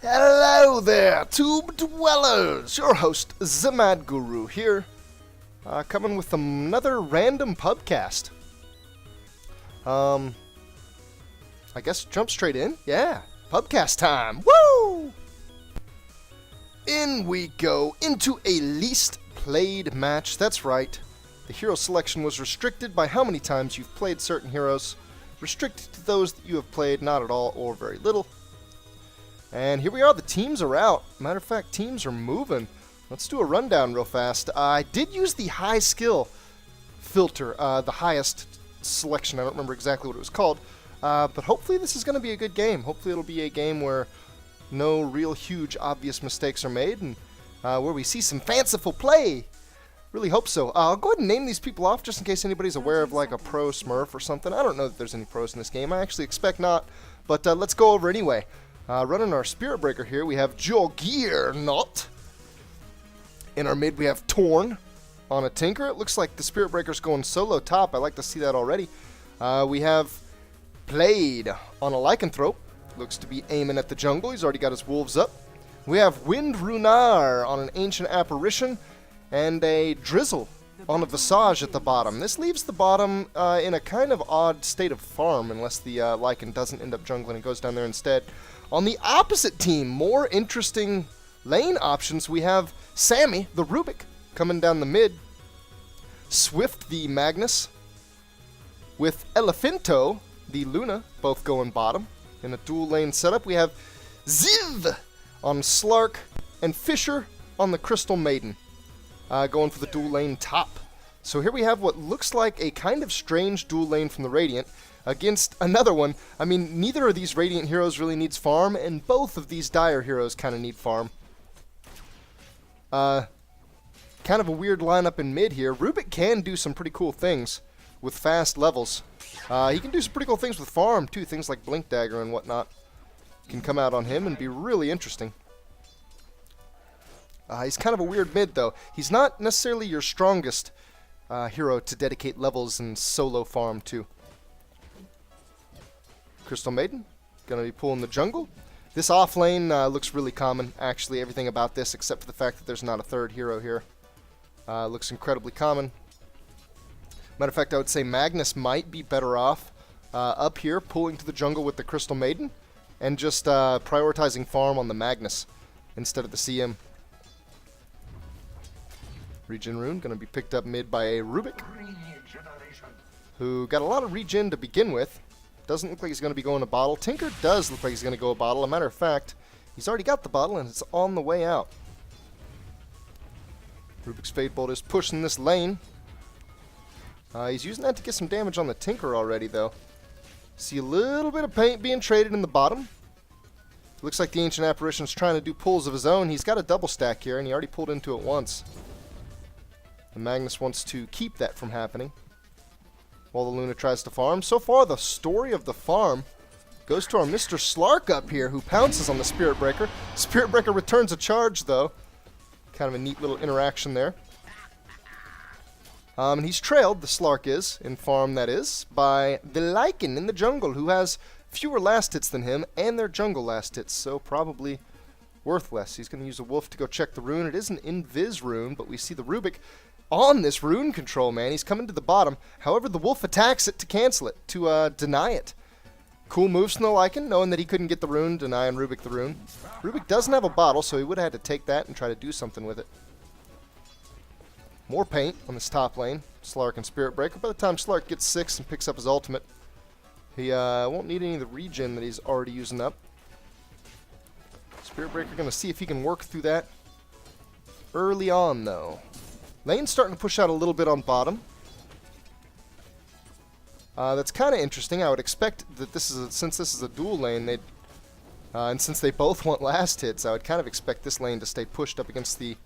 Hello there, Tube Dwellers! Your host, the Mad Guru, here, coming with another random pubcast. I guess jump straight in? Yeah, pubcast time! Woo! In we go into a least played match. That's right. The hero selection was restricted by how many times you've played certain heroes. Restricted to those that you have played not at all or very little. And here we are, the teams are out. Matter of fact, teams are moving. Let's do a rundown real fast. I did use the high skill filter, the highest selection. I don't remember exactly what it was called. But hopefully this is going to be a good game. Hopefully it'll be a game where no real huge obvious mistakes are made and where we see some fanciful play. Really hope so. I'll go ahead and name these people off just in case anybody's aware of like a pro smurf or something. I don't know that there's any pros in this game. I actually expect not. But let's go over anyway. Running our Spirit Breaker here, we have Jorgearnot. In our mid, we have Torn on a Tinker. It looks like the Spirit Breaker's going solo top. I like to see that already. We have Played on a Lycanthrope. Looks to be aiming at the jungle. He's already got his wolves up. We have Wind Runar on an Ancient Apparition. And a Drizzle on a Visage at the bottom. This leaves the bottom in a kind of odd state of farm unless the Lycan doesn't end up jungling and goes down there instead. On the opposite team, more interesting lane options, we have Sammy, the Rubik, coming down the mid. Swift, the Magnus. With Elephanto, the Luna, both going bottom. In a dual lane setup, we have Ziv on Slark and Fisher on the Crystal Maiden. Going for the dual lane top. So here we have what looks like a kind of strange dual lane from the Radiant against another one. I mean, neither of these Radiant heroes really needs farm, and both of these Dire heroes kind of need farm. Kind of a weird lineup in mid here. Rubik can do some pretty cool things with fast levels. He can do some pretty cool things with farm, too. Things like Blink Dagger and whatnot can come out on him and be really interesting. He's kind of a weird mid, though. He's not necessarily your strongest hero to dedicate levels and solo farm to. Crystal Maiden, going to be pulling the jungle. This off lane looks really common, actually. Everything about this, except for the fact that there's not a third hero here, looks incredibly common. Matter of fact, I would say Magnus might be better off up here, pulling to the jungle with the Crystal Maiden, and just prioritizing farm on the Magnus instead of the CM. Regen Rune going to be picked up mid by a Rubik, who got a lot of regen to begin with. Doesn't look like he's going to be going a bottle. Tinker does look like he's going to go a bottle. As a matter of fact, he's already got the bottle and it's on the way out. Rubik's Fade Bolt is pushing this lane. He's using that to get some damage on the Tinker already, though. See a little bit of paint being traded in the bottom. Looks like the Ancient Apparition's trying to do pulls of his own. He's got a double stack here, and he already pulled into it once. The Magnus wants to keep that from happening while the Luna tries to farm. So far, the story of the farm goes to our Mr. Slark up here, who pounces on the Spirit Breaker. Spirit Breaker returns a charge, though. Kind of a neat little interaction there. And he's trailed, the Slark is, in farm that is, by the Lycan in the jungle, who has fewer last hits than him, and their jungle last hits, so probably worthless. He's going to use a wolf to go check the rune. It is an invis rune, but we see the Rubik on this rune control, man. He's coming to the bottom. However, the wolf attacks it to cancel it, to deny it. Cool moves from the Lycan, knowing that he couldn't get the rune, denying Rubik the rune. Rubik doesn't have a bottle, so he would have had to take that and try to do something with it. More paint on this top lane. Slark and Spirit Breaker. By the time Slark gets 6 and picks up his ultimate, he won't need any of the regen that he's already using up. Spirit Breaker going to see if he can work through that early on, though. Lane's starting to push out a little bit on bottom. That's kind of interesting. I would expect that since this is a dual lane, and since they both want last hits, I would kind of expect this lane to stay pushed up against the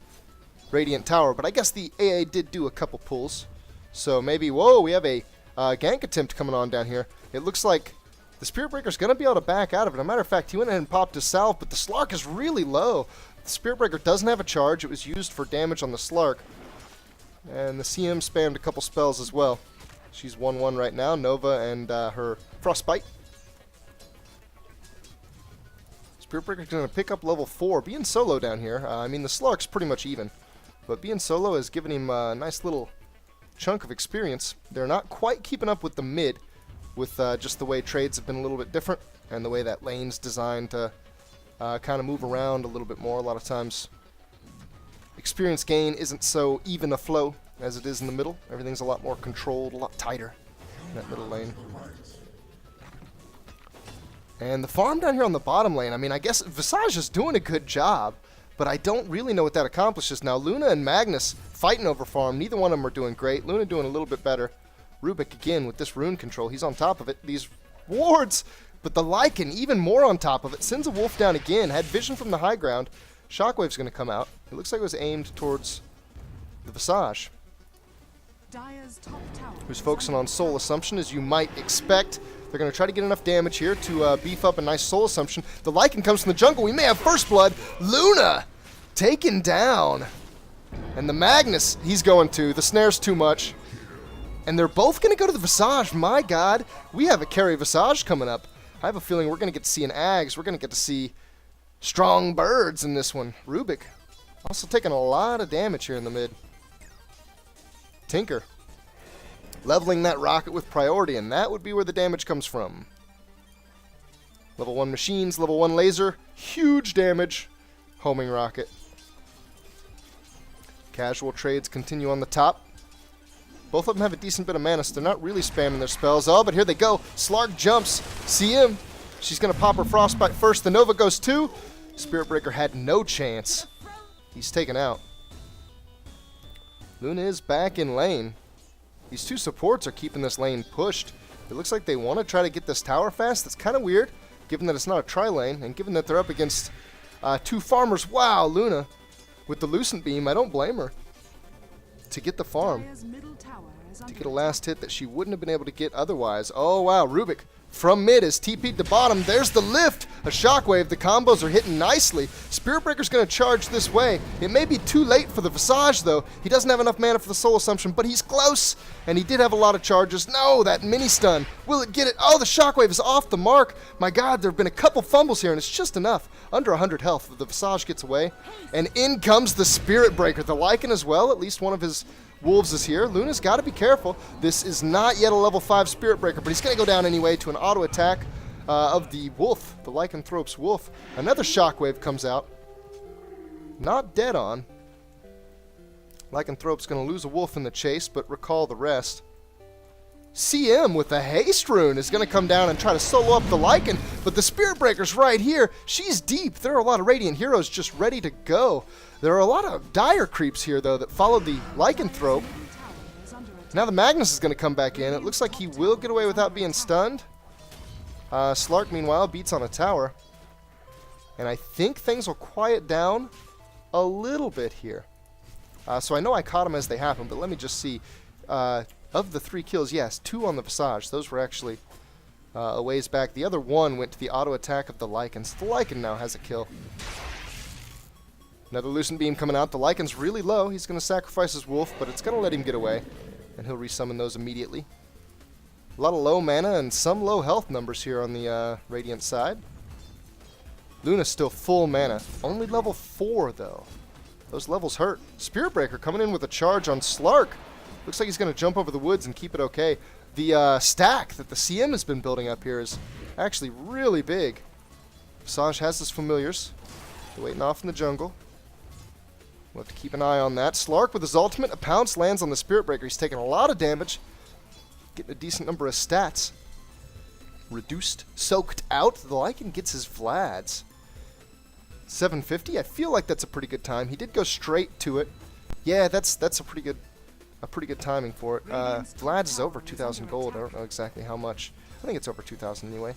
Radiant Tower. But I guess the AA did do a couple pulls. So maybe, whoa, we have a gank attempt coming on down here. It looks like the Spirit Breaker's going to be able to back out of it. As a matter of fact, he went ahead and popped his salve, but the Slark is really low. The Spirit Breaker doesn't have a charge. It was used for damage on the Slark. And the CM spammed a couple spells as well. She's 1-1 right now, Nova and her Frostbite. Spirit Breaker's going to pick up level 4. Being solo down here, I mean, the Slark's pretty much even. But being solo has given him a nice little chunk of experience. They're not quite keeping up with the mid, with just the way trades have been a little bit different, and the way that lane's designed to kind of move around a little bit more. A lot of times, experience gain isn't so even a flow as it is in the middle. Everything's a lot more controlled, a lot tighter in that middle lane. And the farm down here on the bottom lane, I mean, I guess Visage is doing a good job, but I don't really know what that accomplishes. Now, Luna and Magnus fighting over farm. Neither one of them are doing great. Luna doing a little bit better. Rubik, again, with this rune control. He's on top of it. These wards, but the Lycan, even more on top of it. Sends a wolf down again. Had vision from the high ground. Shockwave's going to come out. It looks like it was aimed towards the Visage, who's focusing on Soul Assumption, as you might expect. They're going to try to get enough damage here to beef up a nice Soul Assumption. The Lycan comes from the jungle. We may have First Blood. Luna taken down. And the Magnus, he's going to. The snare's too much. And they're both going to go to the Visage. My God, we have a carry Visage coming up. I have a feeling we're going to get to see an Ags. We're going to get to see strong birds in this one. Rubik also taking a lot of damage here in the mid. Tinker leveling that rocket with priority, and that would be where the damage comes from. Level 1 machines, level 1 laser, huge damage. Homing rocket. Casual trades continue on the top. Both of them have a decent bit of mana, so they're not really spamming their spells. Oh, but here they go. Slark jumps. CM. She's going to pop her Frostbite first. The Nova goes too. Spirit Breaker had no chance. He's taken out. Luna is back in lane. These two supports are keeping this lane pushed. It looks like they want to try to get this tower fast. That's kind of weird, given that it's not a tri-lane, and given that they're up against two farmers. Wow, Luna with the Lucent Beam. I don't blame her. To get the farm. To get a last hit that she wouldn't have been able to get otherwise. Oh, wow, Rubik from mid is TP'd to bottom. There's the lift. A shockwave. The combos are hitting nicely. Spirit Breaker's going to charge this way. It may be too late for the Visage, though. He doesn't have enough mana for the Soul Assumption, but he's close. And he did have a lot of charges. No, that mini stun. Will it get it? Oh, the shockwave is off the mark. My God, there have been a couple fumbles here, and it's just enough. Under 100 health. The Visage gets away. And in comes the Spirit Breaker. The Lycan as well. At least one of his wolves is here. Luna's got to be careful. This is not yet a level 5 Spirit Breaker, but he's going to go down anyway to an auto attack of the wolf, the Lycanthrope's wolf. Another shockwave comes out. Not dead on. Lycanthrope's going to lose a wolf in the chase, but recall the rest. CM with the haste rune is going to come down and try to solo up the Lycan, but the Spirit Breaker's right here. She's deep. There are a lot of Radiant heroes just ready to go. There are a lot of dire creeps here, though, that follow the Lycanthrope. Now the Magnus is going to come back in. It looks like he will get away without being stunned. Slark, meanwhile, beats on a tower. And I think things will quiet down a little bit here. So I know I caught them as they happened, but let me just see. Of the 3 kills, yes, 2 on the Visage. Those were actually a ways back. The other 1 went to the auto attack of the Lycan. So the Lycan now has a kill. Another Lucent Beam coming out. The Lycan's really low. He's going to sacrifice his wolf, but it's going to let him get away. And he'll resummon those immediately. A lot of low mana and some low health numbers here on the Radiant side. Luna's still full mana. Only level 4, though. Those levels hurt. Spirit Breaker coming in with a charge on Slark. Looks like he's going to jump over the woods and keep it okay. The stack that the CM has been building up here is actually really big. Visage has his familiars. They're waiting off in the jungle. We'll have to keep an eye on that. Slark with his ultimate. A pounce lands on the Spirit Breaker. He's taking a lot of damage. Getting a decent number of stats. Reduced. Soaked out. The Lycan gets his Vlads. 750. I feel like that's a pretty good time. He did go straight to it. Yeah, that's a pretty good timing for it. Vlad's is over 2,000 gold. I don't know exactly how much. I think it's over 2,000 anyway.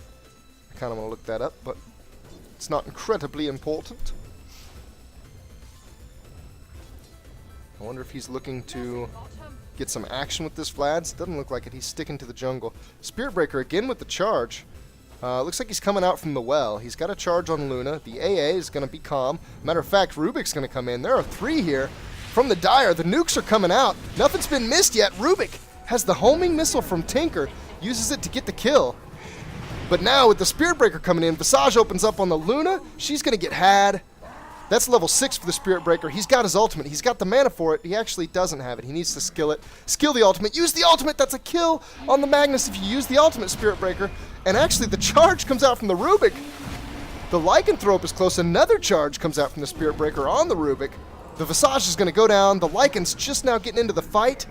I kind of want to look that up, but it's not incredibly important. I wonder if he's looking to get some action with this Vlad's. Doesn't look like it. He's sticking to the jungle. Spirit Breaker again with the charge. Looks like he's coming out from the well. He's got a charge on Luna. The AA is going to be calm. Matter of fact, Rubik's going to come in. There are 3 here. From the Dire, the nukes are coming out. Nothing's been missed yet. Rubik has the homing missile from Tinker. Uses it to get the kill. But now with the Spirit Breaker coming in, Visage opens up on the Luna. She's going to get had. That's level 6 for the Spirit Breaker. He's got his ultimate. He's got the mana for it. He actually doesn't have it. He needs to skill it. Skill the ultimate. Use the ultimate. That's a kill on the Magnus if you use the ultimate Spirit Breaker. And actually, the charge comes out from the Rubik. The Lycanthrope is close. Another charge comes out from the Spirit Breaker on the Rubik. The Visage is going to go down. The Lycan's just now getting into the fight.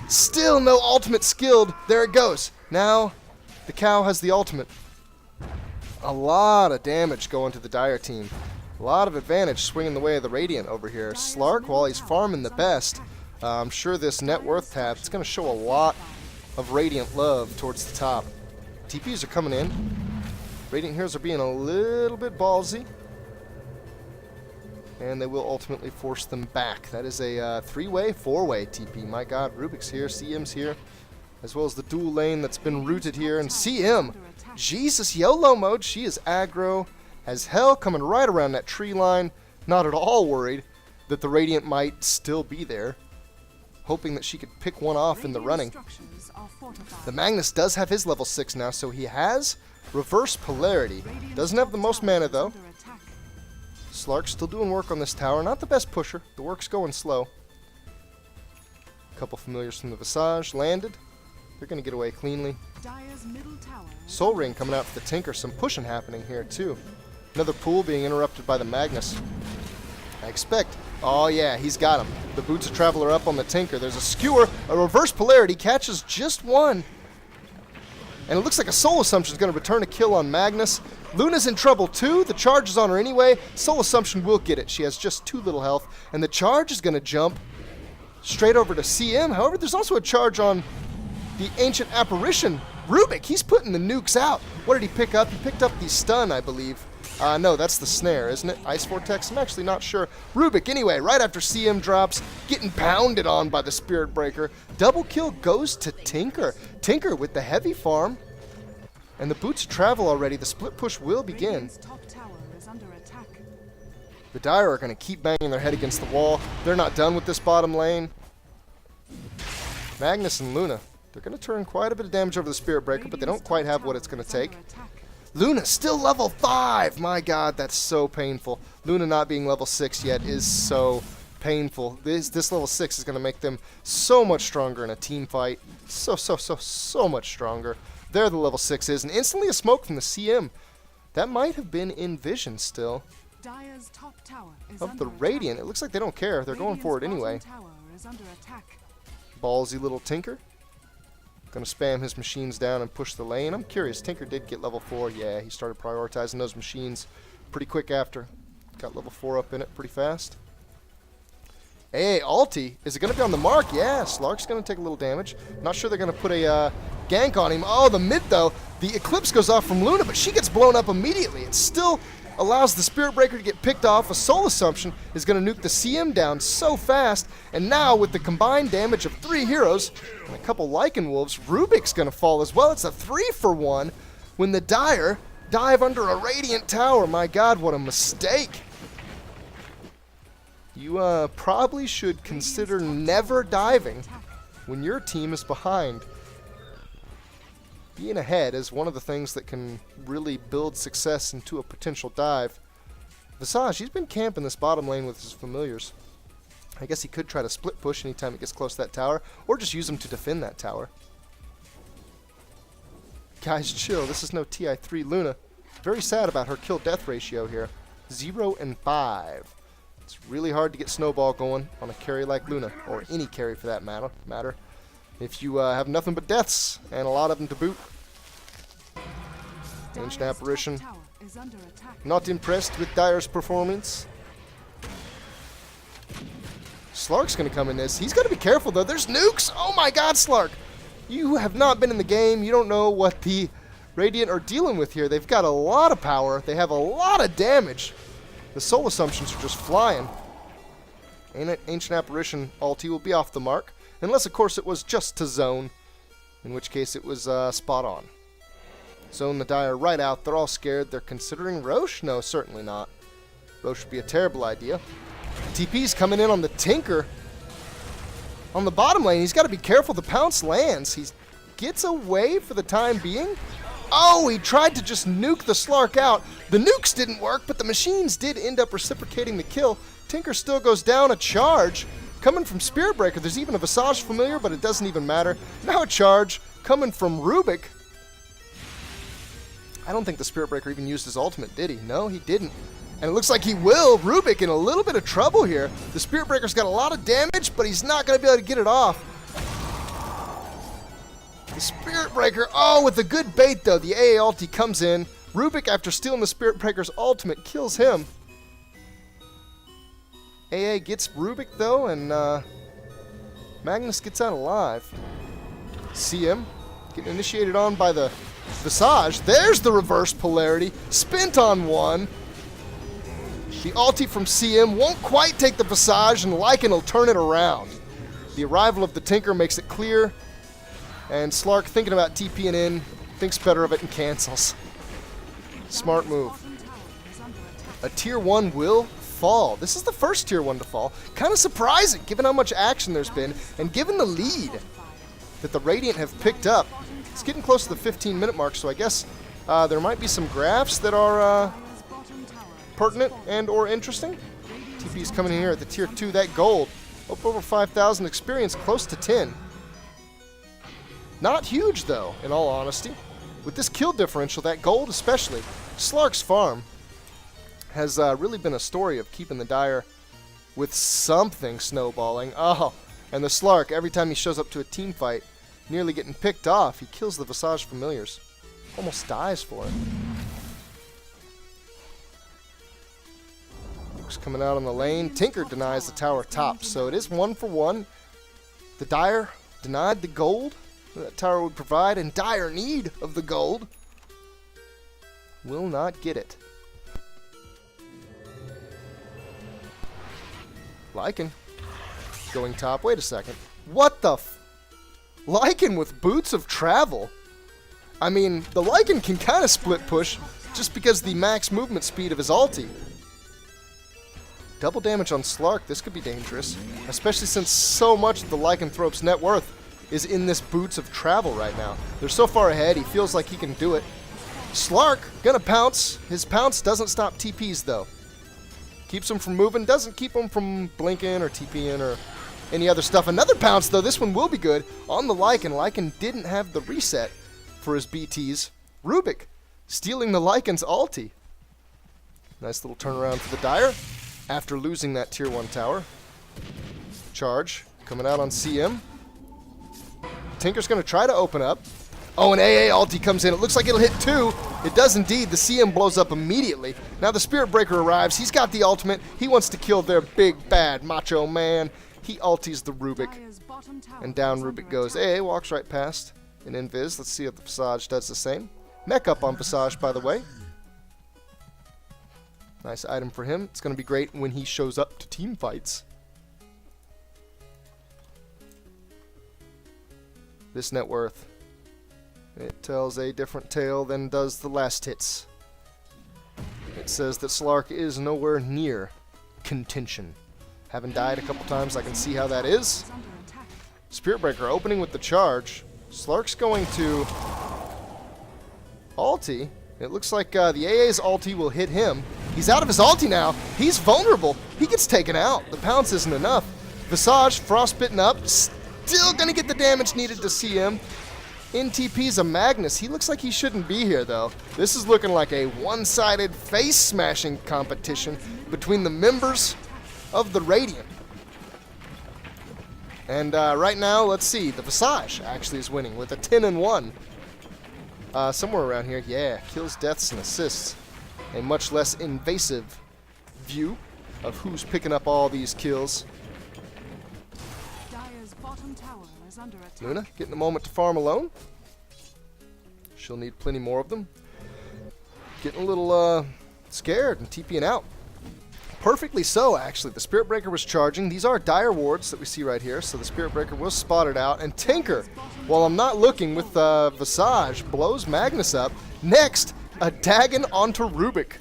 Still no ultimate skilled. There it goes. Now, the Cow has the ultimate. A lot of damage going to the Dire team. A lot of advantage swinging the way of the Radiant over here. Slark, while he's farming the best, I'm sure this net worth tab is going to show a lot of Radiant love towards the top. TPs are coming in. Radiant heroes are being a little bit ballsy. And they will ultimately force them back. That is a 3-way, 4-way TP. My god, Rubik's here, CM's here, as well as the dual lane that's been rooted here. And CM, Jesus, YOLO mode. She is aggro as hell, coming right around that tree line. Not at all worried that the Radiant might still be there. Hoping that she could pick one off in the running. The Magnus does have his level 6 now, so he has reverse polarity. Doesn't have the most mana though. Slark's still doing work on this tower. Not the best pusher. The work's going slow. A couple familiars from the Visage landed. They're going to get away cleanly. Soul Ring coming out for the Tinker. Some pushing happening here too. Another pool being interrupted by the Magnus. I expect... Oh yeah, he's got him. The Boots of Traveler up on the Tinker. There's a Skewer. A reverse polarity catches just one. And it looks like a Soul Assumption is going to return a kill on Magnus. Luna's in trouble too. The charge is on her anyway. Soul Assumption will get it. She has just 2 little health. And the charge is going to jump straight over to CM. However, there's also a charge on the Ancient Apparition. Rubik, he's putting the nukes out. What did he pick up? He picked up the stun, I believe. No, that's the snare, isn't it? Ice Vortex? I'm actually not sure. Rubik, anyway, right after CM drops, getting pounded on by the Spirit Breaker. Double kill goes to Tinker. Tinker with the heavy farm. And the Boots travel already. The split push will begin. The Dire are going to keep banging their head against the wall. They're not done with this bottom lane. Magnus and Luna, they're going to turn quite a bit of damage over the Spirit Breaker, but they don't quite have what it's going to take. Luna still level 5. My god, that's so painful. Luna not being level 6 yet is so painful. This level 6 is going to make them so much stronger in a team fight. So much stronger. There the level 6 is, and instantly a smoke from the CM. That might have been in vision still. Of the Radiant. It looks like they don't care. They're going for it anyway. Ballsy little Tinker. Gonna spam his machines down and push the lane. I'm curious, Tinker did get level 4. Yeah, he started prioritizing those machines pretty quick after. Got level 4 up in it pretty fast. Hey, ulti. Is it gonna be on the mark? Yeah, Slark's gonna take a little damage. Not sure they're gonna put a gank on him. Oh, the mid though. The Eclipse goes off from Luna, but she gets blown up immediately. It still allows the Spirit Breaker to get picked off. A Soul Assumption is going to nuke the CM down so fast. And now, with the combined damage of 3 heroes and a couple Lycan Wolves, Rubik's going to fall as well. It's a 3-for-1 when the Dire dive under a Radiant Tower. My god, what a mistake. You probably should consider never diving when your team is behind. Being ahead is one of the things that can really build success into a potential dive. Visage, he's been camping this bottom lane with his familiars. I guess he could try to split push anytime he gets close to that tower, or just use them to defend that tower. Guys, chill. This is no TI3 Luna. Very sad about her kill-death ratio here. 0 and 5. It's really hard to get Snowball going on a carry like Luna, or any carry for that matter. If you have nothing but deaths, and a lot of them to boot. Ancient Apparition. Not impressed with Dire's performance. Slark's going to come in this. He's got to be careful, though. There's nukes! Oh my god, Slark! You have not been in the game. You don't know what the Radiant are dealing with here. They've got a lot of power. They have a lot of damage. The Soul Assumptions are just flying. Ancient Apparition ulti will be off the mark. Unless, of course, it was just to zone, in which case it was spot on. Zone the Dire right out. They're all scared. They're considering Roche? No, certainly not. Roche would be a terrible idea. TP's coming in on the Tinker. On the bottom lane, he's got to be careful. The pounce lands. He gets away for the time being. Oh, he tried to just nuke the Slark out. The nukes didn't work, but the machines did end up reciprocating the kill. Tinker still goes down. A charge coming from Spirit Breaker. There's even a Visage Familiar, but it doesn't even matter. Now a charge coming from Rubik. I don't think the Spirit Breaker even used his ultimate, did he? No, he didn't. And it looks like he will. Rubik in a little bit of trouble here. The Spirit Breaker's got a lot of damage, but he's not going to be able to get it off. The Spirit Breaker, oh, with a good bait, though. The AA ulti comes in. Rubik, after stealing the Spirit Breaker's ultimate, kills him. AA gets Rubik, though, and Magnus gets out alive. CM getting initiated on by the Visage. There's the reverse polarity. Spent on one. The ulti from CM won't quite take the Visage, and Lycan will turn it around. The arrival of the Tinker makes it clear. And Slark, thinking about TPing in, thinks better of it and cancels. Smart move. A tier 1 will fall. This is the first tier 1 to fall. Kind of surprising, given how much action there's been, and given the lead that the Radiant have picked up. It's getting close to the 15-minute mark, so I guess there might be some graphs that are pertinent and or interesting. TP's coming in here at the tier 2. That gold, up over 5,000 experience, close to 10. Not huge, though, in all honesty. With this kill differential, that gold especially, Slark's farm has really been a story of keeping the Dire with something snowballing. Oh, and the Slark, every time he shows up to a team fight, nearly getting picked off, he kills the Visage Familiars. Almost dies for it. Luke's coming out on the lane. Tinker denies the tower top, so it is 1 for 1. The Dire denied the gold that tower would provide, in dire need of the gold. Will not get it. Lycan going top. Wait a second. What the Lycan with Boots of Travel? I mean, the Lycan can kind of split push just because the max movement speed of his ulti. Double damage on Slark. This could be dangerous, especially since so much of the Lycanthrope's net worth is in this Boots of Travel right now. They're so far ahead, he feels like he can do it. Slark, gonna pounce. His pounce doesn't stop TPs, though. Keeps him from moving, doesn't keep him from blinking or TPing or any other stuff. Another pounce, though. This one will be good. On the Lycan. Lycan didn't have the reset for his BTs. Rubik stealing the Lycan's ulti. Nice little turnaround for the Dire after losing that tier 1 tower. Charge coming out on CM. Tinker's going to try to open up. Oh, an AA ulti comes in. It looks like it'll hit 2. It does indeed. The CM blows up immediately. Now the Spirit Breaker arrives. He's got the ultimate. He wants to kill their big, bad Macho Man. He ultis the Rubik. And down Rubik goes. AA walks right past an invis. Let's see if the Visage does the same. Mech up on Visage, by the way. Nice item for him. It's going to be great when he shows up to team fights. This net worth, it tells a different tale than does the last hits. It says that Slark is nowhere near contention. Having died a couple times, I can see how that is. Spirit Breaker opening with the charge. Slark's going to ulti. It looks like the AA's ulti will hit him. He's out of his ulti now. He's vulnerable. He gets taken out. The pounce isn't enough. Visage frostbitten up. Still gonna get the damage needed to see him. In TP's a Magnus. He looks like he shouldn't be here, though. This is looking like a one-sided face-smashing competition between the members of the Radiant. And right now, let's see. The Visage actually is winning with a 10-1. Somewhere around here, yeah. Kills, deaths, and assists. A much less invasive view of who's picking up all these kills. Luna getting a moment to farm alone. She'll need plenty more of them. Getting a little scared and TPing out. Perfectly so, actually. The Spirit Breaker was charging. These are Dire wards that we see right here, so the Spirit Breaker was spotted out. And Tinker, while I'm not looking with Visage, blows Magnus up. Next, a Dagon onto Rubik.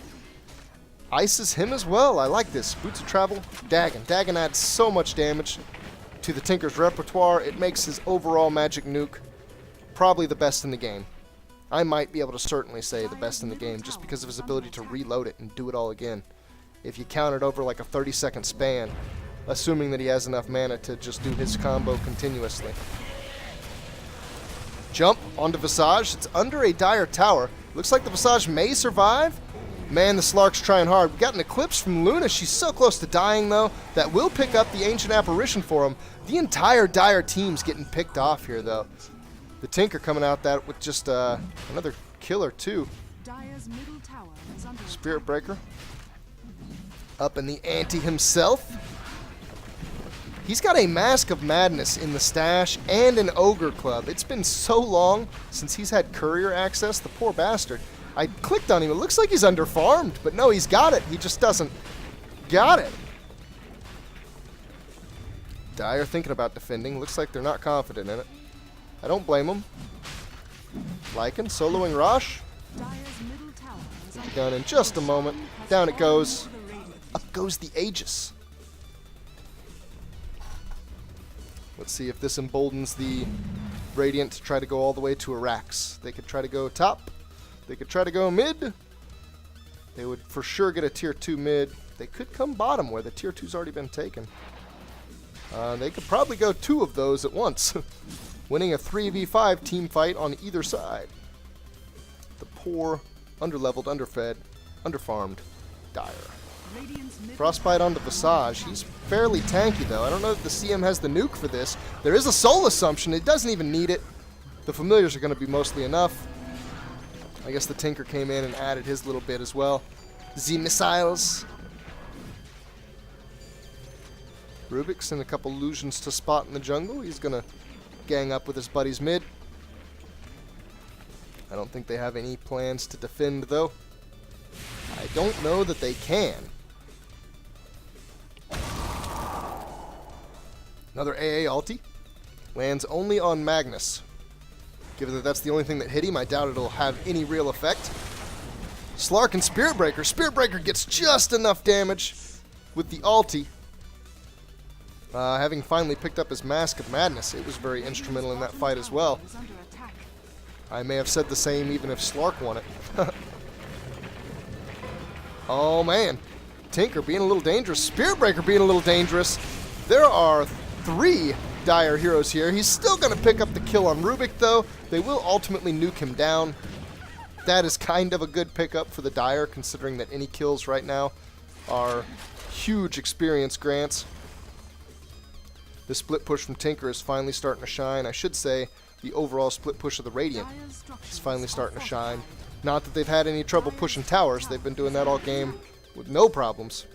Ices him as well. I like this. Boots of Travel, Dagon. Dagon adds so much damage to the Tinker's repertoire. It makes his overall magic nuke probably the best in the game. I might be able to certainly say the best in the game just because of his ability to reload it and do it all again. If you count it over like a 30-second span, assuming that he has enough mana to just do his combo continuously. Jump onto Visage. It's under a Dire tower. Looks like the Visage may survive. Man, the Slark's trying hard. We got an Eclipse from Luna. She's so close to dying, though. That will pick up the Ancient Apparition for him. The entire Dire team's getting picked off here, though. The Tinker coming out that with just another killer, too. Spirit Breaker. Up in the ante himself. He's got a Mask of Madness in the stash and an Ogre Club. It's been so long since he's had courier access, the poor bastard. I clicked on him. It looks like he's underfarmed, but no, he's got it. He just doesn't got it. Dire thinking about defending. Looks like they're not confident in it. I don't blame them. Lycan soloing Rosh. Get the gun in just a moment. Down it goes. Up goes the Aegis. Let's see if this emboldens the Radiant to try to go all the way to Arax. They could try to go top. They could try to go mid. They would for sure get a tier 2 mid. They could come bottom where the tier 2's already been taken. They could probably go 2 of those at once. Winning a 3v5 team fight on either side. The poor, underleveled, underfed, underfarmed Dire. Frostbite onto Visage. He's fairly tanky, though. I don't know if the CM has the nuke for this. There is a Soul Assumption. It doesn't even need it. The Familiars are going to be mostly enough. I guess the Tinker came in and added his little bit as well. Z-Missiles. Rubik's in a couple illusions to spot in the jungle. He's going to gang up with his buddies mid. I don't think they have any plans to defend, though. I don't know that they can. Another AA ulti. Lands only on Magnus. Given that that's the only thing that hit him, I doubt it'll have any real effect. Slark and Spirit Breaker. Spirit Breaker gets just enough damage with the ulti. Having finally picked up his Mask of Madness, it was very instrumental in that fight as well. I may have said the same even if Slark won it. Oh man. Tinker being a little dangerous. Spirit Breaker being a little dangerous. There are 3 Dire heroes here. He's still going to pick up the kill on Rubik, though. They will ultimately nuke him down. That is kind of a good pickup for the Dire, considering that any kills right now are huge experience grants. The split push from Tinker is finally starting to shine. I should say the overall split push of the Radiant is finally starting to shine. Not that they've had any trouble pushing towers. They've been doing that all game with no problems.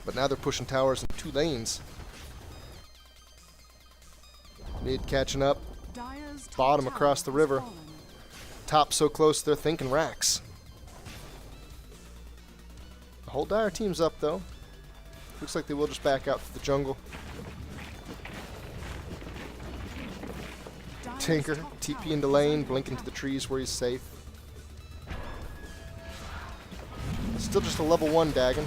But now they're pushing towers in 2 lanes. Mid catching up. Bottom across the river. Top so close they're thinking racks. The whole Dire team's up though. Looks like they will just back out to the jungle. Tinker, TP into lane, blink into the trees where he's safe. Still just a level 1 Dagon.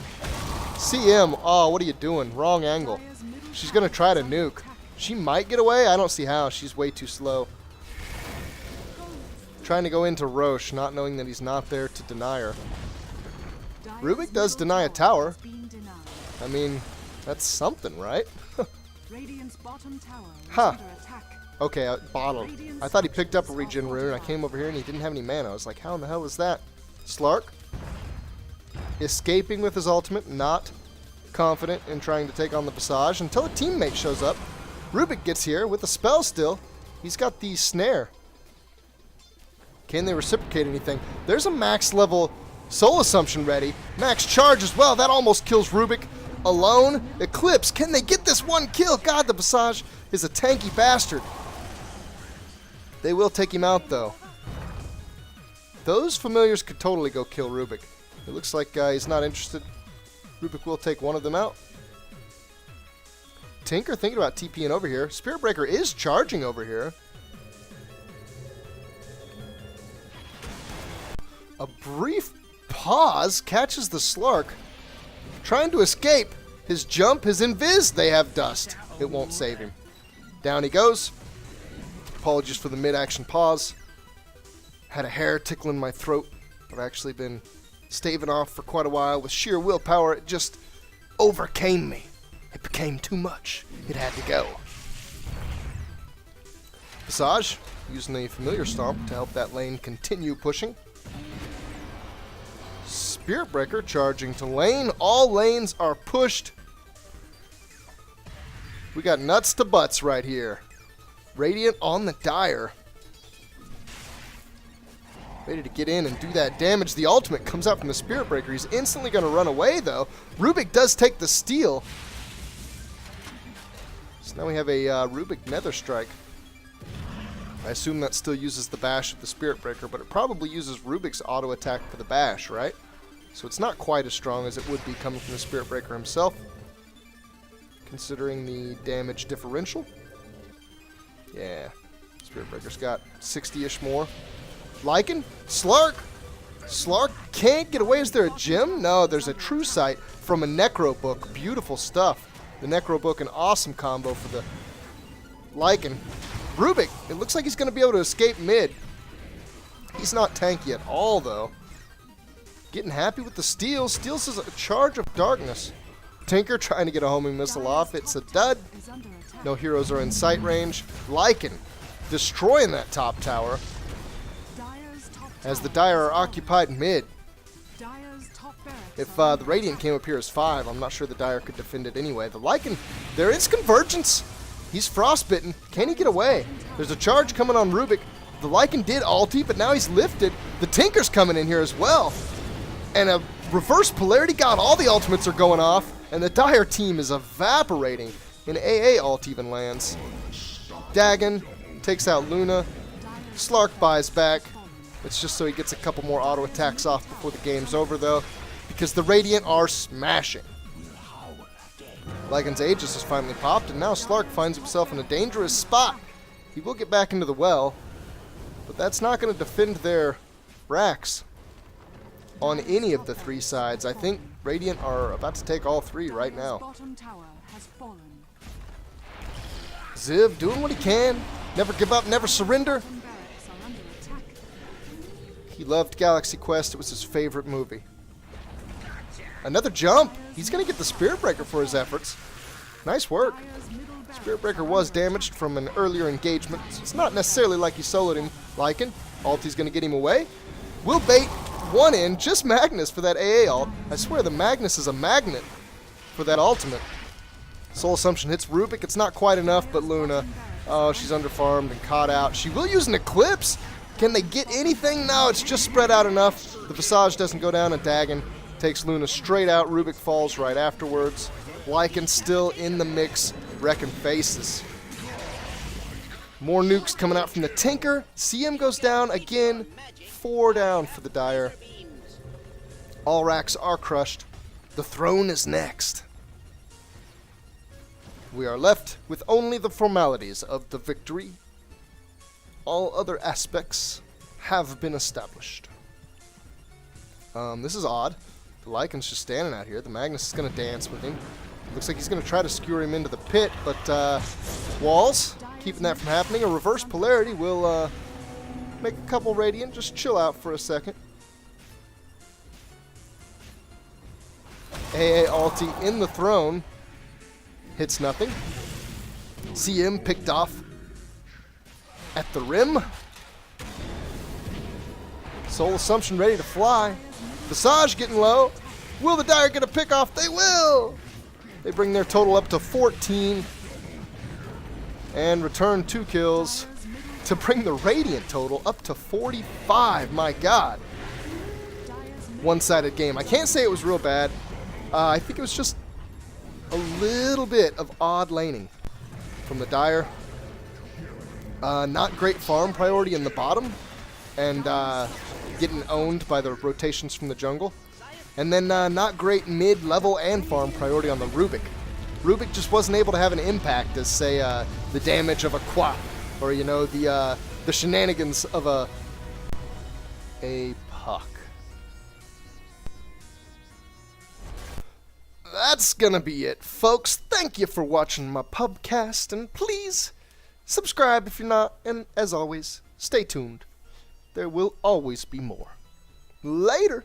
CM, oh, what are you doing? Wrong angle. She's going to try to nuke. She might get away. I don't see how. She's way too slow. Trying to go into Roche, not knowing that he's not there to deny her. Rubik does deny a tower. I mean, that's something, right? Huh. Okay, bottle. I thought he picked up a regen rune. I came over here and he didn't have any mana. I was like, how in the hell is that? Slark. Escaping with his ultimate, not confident in trying to take on the Visage until a teammate shows up. Rubik gets here with a spell still. He's got the snare. Can they reciprocate anything? There's a max level Soul Assumption ready. Max charge as well. That almost kills Rubik alone. Eclipse. Can they get this one kill? God, the Visage is a tanky bastard. They will take him out though. Those Familiars could totally go kill Rubik. It looks like he's not interested. Rubik will take one of them out. Tinker thinking about TPing over here. Spirit Breaker is charging over here. A brief pause catches the Slark. Trying to escape. His jump, his invis, they have dust. It won't save him. Down he goes. Apologies for the mid-action pause. Had a hair tickling my throat. I've actually been staving off for quite a while. With sheer willpower, it just overcame me. It became too much. It had to go. Visage, using the familiar stomp to help that lane continue pushing. Spirit Breaker charging to lane. All lanes are pushed. We got nuts to butts right here. Radiant on the Dire. Ready to get in and do that damage. The ultimate comes out from the Spirit Breaker. He's instantly going to run away, though. Rubik does take the steal. So now we have a Rubik Nether Strike. I assume that still uses the bash of the Spirit Breaker, but it probably uses Rubik's auto attack for the bash, right? So it's not quite as strong as it would be coming from the Spirit Breaker himself, considering the damage differential. Yeah, Spirit Breaker's got 60-ish more. Lycan, Slark. Slark can't get away. Is there a gem? No, there's a True Sight from a Necro Book. Beautiful stuff. The Necro Book, an awesome combo for the Lycan. Rubik, it looks like he's going to be able to escape mid. He's not tanky at all, though. Getting happy with the steal. Steals is a charge of darkness. Tinker trying to get a homing missile off. It's a dud. No heroes are in sight range. Lycan destroying that top tower. As the Dire are occupied mid. If the Radiant came up here as 5, I'm not sure the Dire could defend it anyway. The Lycan, there is convergence. He's frostbitten. Can he get away? There's a charge coming on Rubik. The Lycan did ulti, but now he's lifted. The Tinker's coming in here as well. And a reverse polarity. God, all the ultimates are going off. And the Dire team is evaporating. An AA ult even lands. Dagon takes out Luna. Slark buys back. It's just so he gets a couple more auto attacks off before the game's over, though, because the Radiant are smashing. Lycan's Aegis has finally popped, and now Slark finds himself in a dangerous spot. He will get back into the well, but that's not going to defend their racks on any of the 3 sides. I think Radiant are about to take all 3 right now. Ziv doing what he can. Never give up, never surrender. He loved Galaxy Quest. It was his favorite movie. Another jump. He's going to get the Spirit Breaker for his efforts. Nice work. Spirit Breaker was damaged from an earlier engagement, so it's not necessarily like he soloed him. Lycan. Ulti's going to get him away. Will bait one in. Just Magnus for that AA ult. I swear the Magnus is a magnet for that ultimate. Soul Assumption hits Rubik. It's not quite enough, but Luna, oh, she's underfarmed and caught out. She will use an Eclipse. Can they get anything? No, it's just spread out enough. The Visage doesn't go down, and Dagon takes Luna straight out. Rubik falls right afterwards. Lycan still in the mix, wrecking faces. More nukes coming out from the Tinker. CM goes down again. 4 down for the Dire. All racks are crushed. The throne is next. We are left with only the formalities of the victory. All other aspects have been established. This is odd. The Lycan's just standing out here. The Magnus is going to dance with him. Looks like he's going to try to skewer him into the pit, but walls, keeping that from happening. A reverse polarity will make a couple Radiant just chill out for a second. AA ulti in the throne. Hits nothing. CM picked off at the rim. Soul Assumption ready to fly. Visage getting low. Will the Dire get a pick off? They will! They bring their total up to 14 and return 2 kills to bring the Radiant total up to 45. My God. One-sided game. I can't say it was real bad. I think it was just a little bit of odd laning from the Dire. Not great farm priority in the bottom, and getting owned by the rotations from the jungle. And then not great mid-level and farm priority on the Rubik. Rubik just wasn't able to have an impact as, say, the damage of a Quap, or, you know, the shenanigans of a Puck. That's gonna be it, folks. Thank you for watching my pubcast, and please subscribe if you're not, and as always, stay tuned. there will always be more. Later!